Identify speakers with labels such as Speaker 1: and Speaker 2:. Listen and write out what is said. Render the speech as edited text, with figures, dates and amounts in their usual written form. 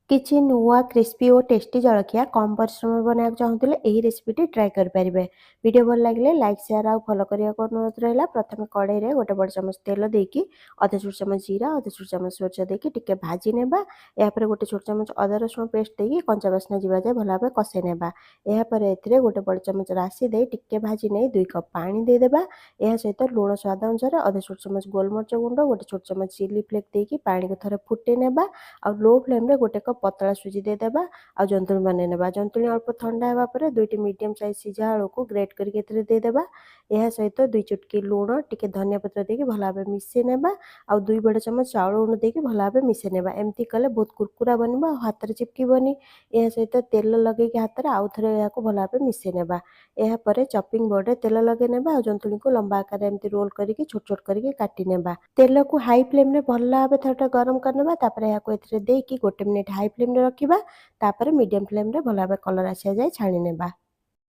Speaker 1: କିଛି ନୂଆ କ୍ରିସ୍ପି ଓ ଟେଷ୍ଟି ଜଳଖିଆ କମ୍ ପରିଶ୍ରମରେ ବନାଇବାକୁ ଚାହୁଁଥିଲେ ଏହି ରେସିପିଟି ଟ୍ରାଏ କରିପାରିବେ। ଭିଡ଼ିଓ ଭଲ ଲାଗିଲେ ଲାଇକ୍, ସେୟାର ଆଉ ଫଲୋ କରିବାକୁ ଅନୁରୋଧ ରହିଲା। ପ୍ରଥମେ କଡ଼େଇରେ ଗୋଟେ ବଡ଼ ଚାମଚ ତେଲ ଦେଇକି ଅଧା ଛୋଟ ଚାମଚ ଜିରା, ଅଧା ଛୋଟ ଚାମଚ ସୋରିଷ ଦେଇକି ଟିକେ ଭାଜି ନେବା। ଏହାପରେ ଗୋଟେ ଛୋଟ ଚାମଚ ଅଦା ରସୁଣ ପେଷ୍ଟ ଦେଇକି କଞ୍ଚା ବାସ୍ନା ଯିବା ଯାଏ ଭଲ ଭାବେ କଷେଇ ନେବା। ଏହାପରେ ଏଥିରେ ଗୋଟେ ବଡ଼ ଚାମଚ ରାଶି ଦେଇ ଟିକେ ଭାଜି ନେଇ 2 କପ୍ ପାଣି ଦେଇଦେବା। ଏହା ସହିତ ଲୁଣ ସ୍ୱାଦ ଅନୁସାରେ ଅଧା ଛୋଟ ଚାମଚ ଗୋଲମରିଚ ଗୁଣ୍ଡ, ଗୋଟେ ଛୋଟ ଚାମଚ ଚିଲି ଫ୍ଲେକ୍ ଦେଇକି ପାଣିକୁ ଥରେ ଫୁଟେଇ ନେବା। ଆଉ ଲୋ ଫ୍ଲେମ୍‌ରେ ଗୋଟେ କପ୍ ପତଳା ସୁଜି ଦେଇଦେବା। ଆଉ ଜନ୍ତୁଣି ବନେଇ ନେବା। ଜନ୍ତୁଣି ଅଳ୍ପ ଥଣ୍ଡା ହେବା ପରେ 2ଟି ମିଡିୟମ୍ ସାଇଜ୍ ସିଝା ଆଳୁକୁ ଗ୍ରେଟ୍ କରିକି ଏଥିରେ ଦେଇଦେବା। ଏହା ସହିତ 2 ଚୁଟକି ଲୁଣ, ଟିକେ ଧନିଆ ପତ୍ର ଦେଇକି ଭଲ ଭାବେ ମିଶେଇ ନେବା। ଆଉ 2 ବଡ଼ ଚାମଚ ଚାଉଳ ଗୁଣ୍ଡ ଦେଇକି ଭଲ ଭାବେ ମିଶେଇ ନେବା। ଏମିତି କଲେ ବହୁତ କୁରକୁରା ବନିବ ଆଉ ହାତରେ ଚିପକିବନି। ଏହା ସହିତ ତେଲ ଲଗେଇକି ହାତରେ ଆଉ ଥରେ ଏହାକୁ ଭଲ ଭାବେ ମିଶେଇ ନେବା। ଏହାପରେ ଚପିଂ ବୋର୍ଡରେ ତେଲ ଲଗେଇ ନେବା ଆଉ ଜନ୍ତୁଣିକୁ ଲମ୍ବା ଆକାରରେ ଏମିତି ରୋଲ୍ କରିକି ଛୋଟ ଛୋଟ କରିକି କାଟି ନେବା। ତେଲକୁ ହାଇ ଫ୍ଲେମ୍‌ରେ ଭଲ ଭାବେ ଥରଟେ ଗରମ କରିନେବା। ତାପରେ ଏହାକୁ ଏଥିରେ ଦେଇକି 1 ମିନିଟ୍ ହାଇ ଫ୍ଲେମ୍‌ରେ ରଖିବା। ତାପରେ ମିଡିୟମ୍ ଫ୍ଲେମ୍‌ରେ ଭଲ ଭାବେ କଲର୍ ଆସିବା ଯାଏ ଛାଣି ନେବା।